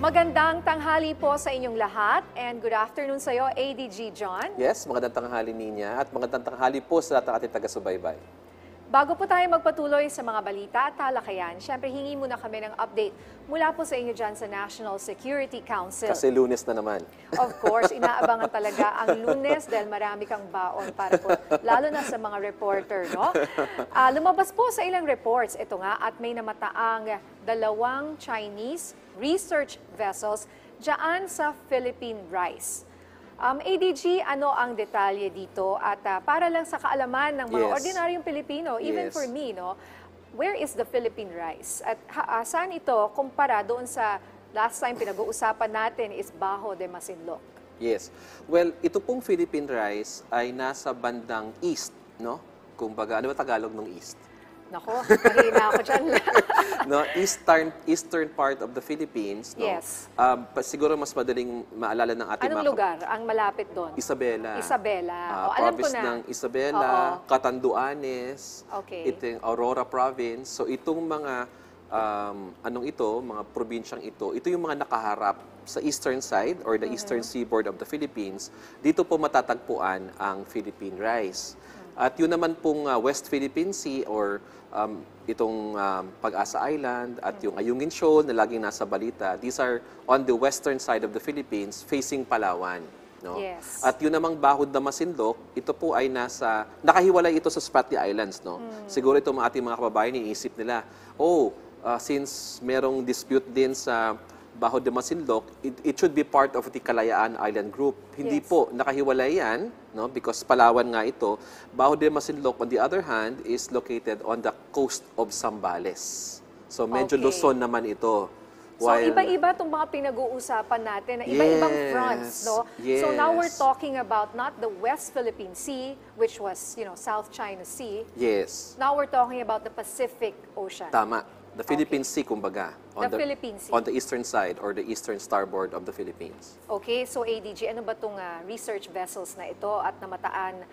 Magandang tanghali po sa inyong lahat and good afternoon sa iyo, ADG John. Yes, magandang tanghali niya at magandang tanghali po sa lahat ng ating taga-subaybay. Bago po tayo magpatuloy sa mga balita at talakayan, syempre hingi muna kami ng update mula po sa inyo dyan sa National Security Council. Kasi Lunes na naman. Of course, inaabangan talaga ang Lunes dahil marami kang baon para po, lalo na sa mga reporter, no? Lumabas po sa ilang reports, ito nga, at may namataang 2 Chinese research vessels dyan sa Philippine Rice. ADG, ano ang detalye dito? At para lang sa kaalaman ng mga ordinaryong Pilipino, even for me, no, where is the Philippine Rice? At saan ito kumpara doon sa last time pinag-uusapan natin is Bajo de Masinloc? Yes. Well, ito pong Philippine Rice ay nasa bandang east, no? Kumbaga, ano ba Tagalog ng east? Nako, mahina ako dyan. No, eastern part of the Philippines, no? Yes. Siguro mas madaling maalala ng ating Anong lugar ang malapit doon? Isabela. Isabela. Alam ko Province na. ng Isabela, Catanduanes, Okay. ito yung Aurora Province. So itong mga mga probinsyang ito yung mga nakaharap sa eastern side or the eastern seaboard of the Philippines. Dito po matatagpuan ang Philippine Rice. At yun naman pong West Philippine Sea or itong Pag-asa Island at yung Ayungin Shoal na laging nasa balita, these are on the western side of the Philippines facing Palawan. No? Yes. At yun namang Bajo de Masinloc, ito po ay nakahiwalay ito sa Spratly Islands. No? Siguro itong ating mga kababayan, iniisip nila, since merong dispute din sa Bajo de Masinloc, it should be part of the Kalayaan Island Group. Hindi po, nakahiwalay yan, no? Because Palawan nga ito. Bajo de Masinloc, on the other hand, is located on the coast of Zambales. So medyo Luzon naman ito. So iba-iba itong mga pinag-uusapan natin na iba-ibang fronts, no? Yes. So now we're talking about not the West Philippine Sea, which was, South China Sea. Yes. Now we're talking about the Pacific Ocean. Tama. The Philippine Sea, kumbaga. Philippine Sea. On the eastern side or the eastern starboard of the Philippines. Okay, so ADG, ano ba itong research vessels na ito at namataan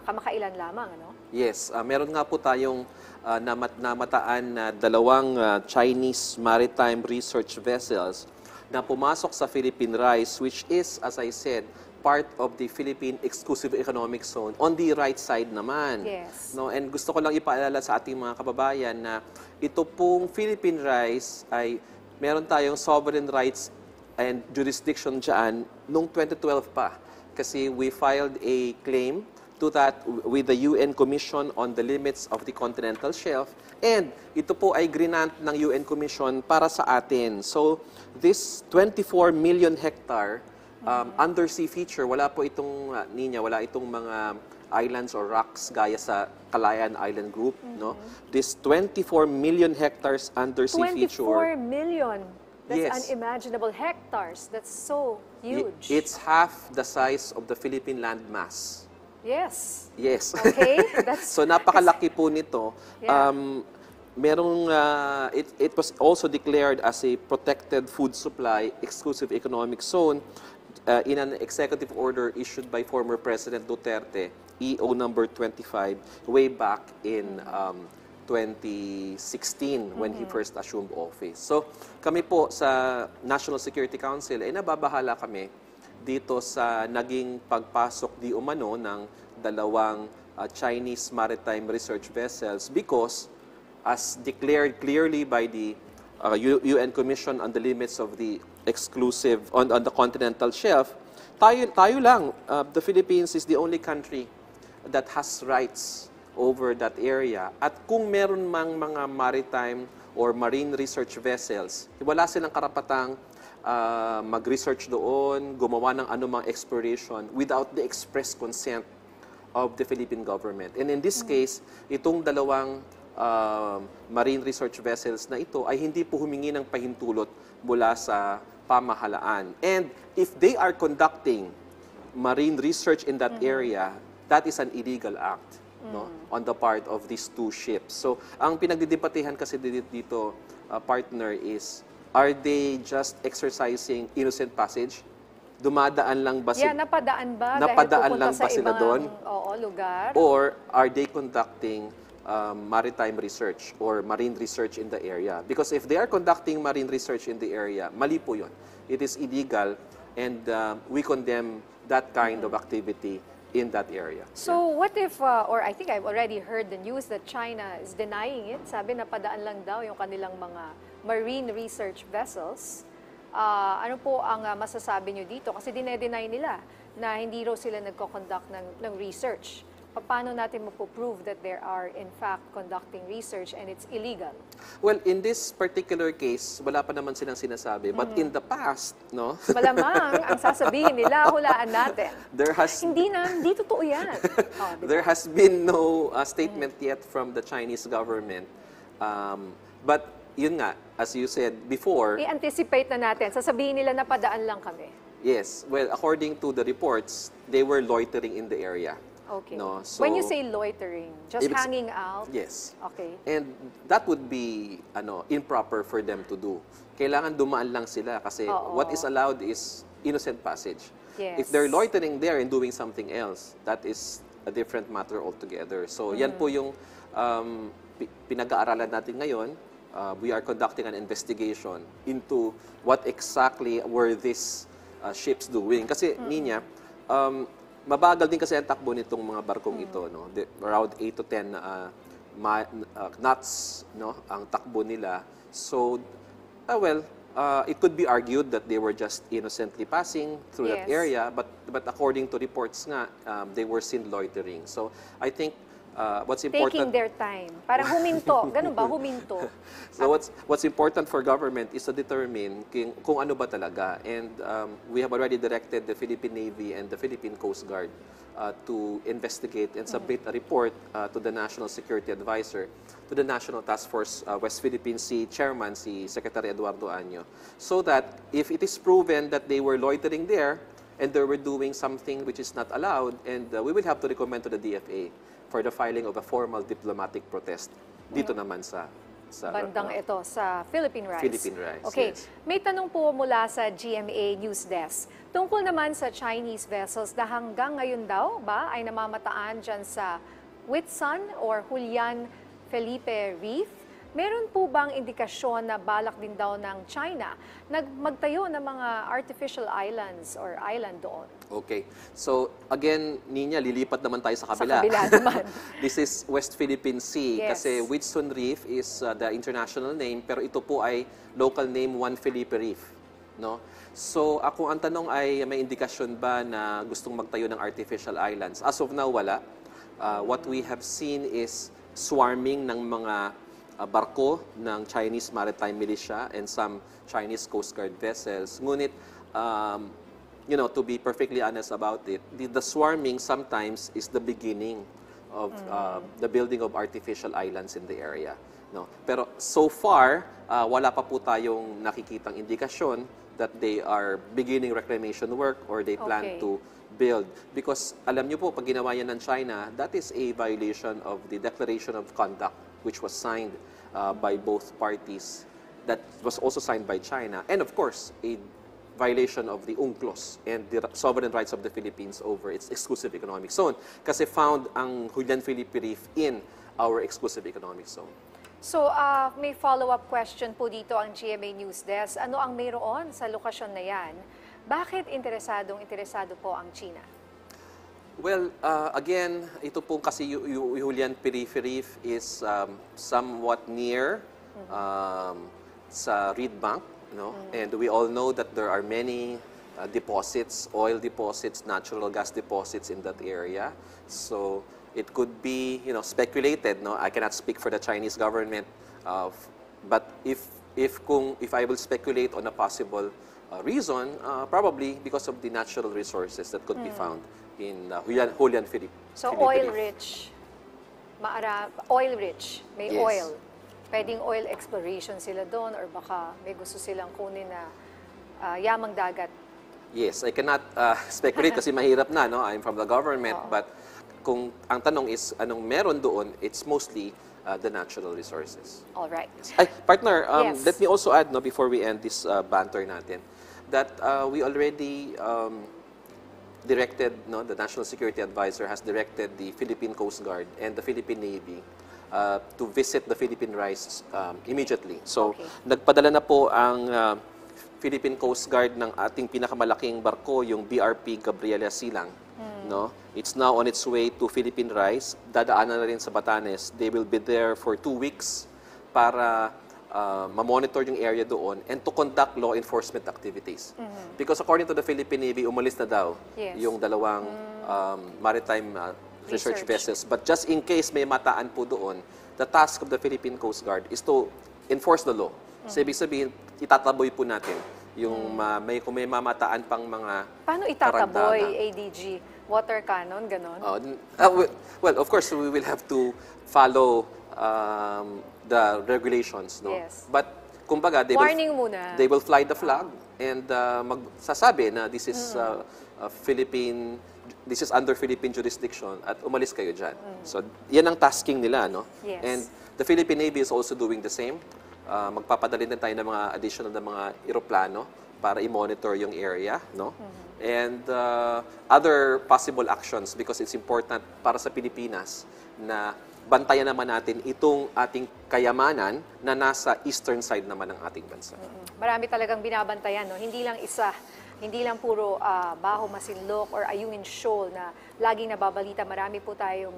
kamakailan lamang, ano? Yes, meron nga po tayong namataan na 2 Chinese maritime research vessels na pumasok sa Philippine Rice, which is, as I said, part of the Philippine Exclusive Economic Zone on the right side naman. Yes. No, and gusto ko lang ipaalala sa ating mga kababayan na ito pong Philippine Rice ay meron tayong sovereign rights and jurisdiction dyan noong 2012 pa. Kasi we filed a claim to that with the UN Commission on the Limits of the Continental Shelf. And ito po ay grinant ng UN Commission para sa atin. So this 24 million hectare undersea feature, wala po itong wala itong mga islands or rocks gaya sa Kalayaan Island Group, no? This 24 million hectares undersea 24 feature. million. That's Yes. unimaginable hectares. That's so huge. It's half the size of the Philippine landmass. Yes. Yes. Okay. That's So napakalaki po nito. Yeah. It was also declared as a protected food supply exclusive economic zone in an executive order issued by former President Duterte, EO number 25, way back in 2016 when he first assumed office. So kami po sa National Security Council ay nababahala kami dito sa naging pagpasok di umano ng 2 Chinese maritime research vessels because as declared clearly by the UN Commission on the Limits of the Exclusive on the continental shelf, tayo lang, the Philippines is the only country that has rights over that area. At kung meron mang mga maritime or marine research vessels, wala silang karapatang mag-research doon, gumawa ng anumang exploration without the express consent of the Philippine government. And in this case, itong 2 marine research vessels na ito ay hindi po humingi ng pahintulot mula sa pamahalaan. And if they are conducting marine research in that area, that is an illegal act, no, on the part of these 2 ships. So, ang pinagdidebatehan kasi dito, partner, is are they just exercising innocent passage? Dumadaan lang ba Yeah, napadaan ba? napadaan dahil lang pupunta ba sa sila ibang, doon? lugar? Or are they conducting maritime research or marine research in the area. Because if they are conducting marine research in the area, mali po yun. It is illegal, and we condemn that kind of activity in that area. So what if, or I think I've already heard the news that China is denying it. Sabi na padaan lang daw yung kanilang mga marine research vessels. Ano po ang masasabi nyo dito? Kasi dinedeny nila na hindi raw sila nagko-conduct ng research. Paano natin mapoprove that they are in fact conducting research and it's illegal? Well, in this particular case, wala pa naman silang sinasabi. But in the past, no? Malamang ang sasabihin nila, hulaan natin. There has Hindi totoo yan. Oh, diba? There has been no statement yet from the Chinese government. But yun nga, as you said before, I-anticipate na natin. Sasabihin nila na padaan lang kami. yes, well, according to the reports, they were loitering in the area. Okay. No, so, When you say loitering, just Ibig- hanging out? Yes. Okay. And that would be improper for them to do. Kailangan dumaan lang sila kasi Oo. what is allowed is innocent passage. Yes. If they're loitering there and doing something else, that is a different matter altogether. So yan po yung pinag-aaralan natin ngayon. We are conducting an investigation into what exactly were these ships doing. Kasi, Nina, mabagal din kasi ang takbo nitong mga barkong ito, no? Around 8 to 10 knots, no, ang takbo nila. So, it could be argued that they were just innocently passing through that Yes. area, but according to reports nga, they were seen loitering. So, I think what's important. Taking their time. Parang huminto. Ganun ba? Huminto. So what's important for government is to determine kung ano ba talaga. And we have already directed the Philippine Navy and the Philippine Coast Guard to investigate and submit a report to the National Security Advisor, to the National Task Force West Philippine Sea Chairman, si Secretary Eduardo Año, so that if it is proven that they were loitering there and they were doing something which is not allowed, and we will have to recommend to the DFA for the filing of a formal diplomatic protest dito naman sa Bandang ito, sa Philippine Rise. Philippine Rise, Okay. yes. May tanong po mula sa GMA News Desk. Tungkol naman sa Chinese vessels na hanggang ngayon daw ba ay namamataan dyan sa Whitsun or Julian Felipe Reef. Meron po bang indikasyon na balak din daw ng China magtayo ng mga artificial islands or island doon? Okay. So, again, Nina, lilipat naman tayo sa kabila. Sa kabila naman. This is West Philippine Sea. Yes. Kasi Whitsun Reef is the international name, pero ito po ay local name Juan Felipe Reef. No? So, ang tanong ay may indikasyon ba na gustong magtayo ng artificial islands? As of now, wala. What we have seen is swarming ng mga barko ng Chinese Maritime Militia and some Chinese Coast Guard vessels. Ngunit, to be perfectly honest about it, the swarming sometimes is the beginning of the building of artificial islands in the area. No? Pero so far, wala pa po tayong nakikitang indikasyon that they are beginning reclamation work or they plan Okay. to build. Because alam niyo po, pag ginawa yan ng China, that is a violation of the Declaration of Conduct which was signed by both parties. That was also signed by China. And of course, a violation of the UNCLOS and the sovereign rights of the Philippines over its exclusive economic zone. Kasi found ang Julian Felipe Reef in our exclusive economic zone. So, may follow-up question po dito ang GMA News Desk. Ano ang mayroon sa lokasyon na yan? Bakit interesado po ang China? Well, again, ito po kasi Julian Felipe Reef is somewhat near sa Reed Bank, no? And we all know that there are many deposits, oil deposits, natural gas deposits in that area. So it could be, speculated, no? I cannot speak for the Chinese government, but if I will speculate on a possible reason, probably because of the natural resources that could be found in Julian Felipe. So, Felipe Reef. oil-rich, may Yes. oil. Pwedeng oil exploration sila doon or baka may gusto silang kunin na yamang dagat. Yes, I cannot speculate kasi mahirap na, no? I'm from the government, but kung ang tanong is anong meron doon, it's mostly the natural resources. All right. Ay, partner, Yes. let me also add, no, before we end this banter natin, that we already directed, no, the National Security Advisor has directed the Philippine Coast Guard and the Philippine Navy to visit the Philippine Rise immediately. So, Okay. nagpadala na po ang Philippine Coast Guard ng ating pinakamalaking barko, yung BRP Gabriela Silang. No? It's now on its way to Philippine Rise. Dadaanan na rin sa Batanes. They will be there for 2 weeks para ma-monitor yung area doon and to conduct law enforcement activities. Because according to the Philippine Navy, umalis na daw Yes. yung dalawang maritime research vessels. But just in case may mataan po doon, the task of the Philippine Coast Guard is to enforce the law. So, ibig sabihin, itataboy po natin yung kung may mamataan pang mga Paano itataboy, karagdagan. ADG? Water cannon, ganon? Well, of course, we will have to follow the regulations, no? Yes. But kumbaga, Warning muna. they will fly the flag and magsasabi na this is this is under Philippine jurisdiction at umalis kayo dyan. So, yan ang tasking nila, no? Yes. And the Philippine Navy is also doing the same. Magpapadali din tayo ng mga additional na mga eroplano para i-monitor yung area, no? And other possible actions because it's important para sa Pilipinas na bantayan naman natin itong ating kayamanan na nasa eastern side naman ng ating bansa. Marami talagang binabantayan, no? Hindi lang isa, hindi lang puro Baho Masinloc or Ayungin Shoal na laging nababalita. Marami po tayong,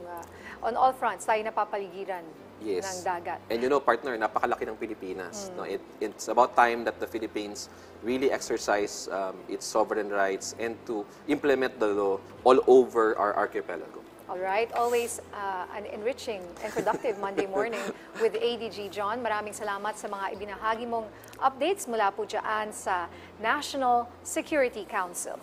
on all fronts, tayo napapaligiran ng dagat. And you know, partner, napakalaki ng Pilipinas. No? It's about time that the Philippines really exercise its sovereign rights and to implement the law all over our archipelago. All right, always an enriching and productive Monday morning with ADG John. Maraming salamat sa mga ibinahagi mong updates mula po dyan sa National Security Council.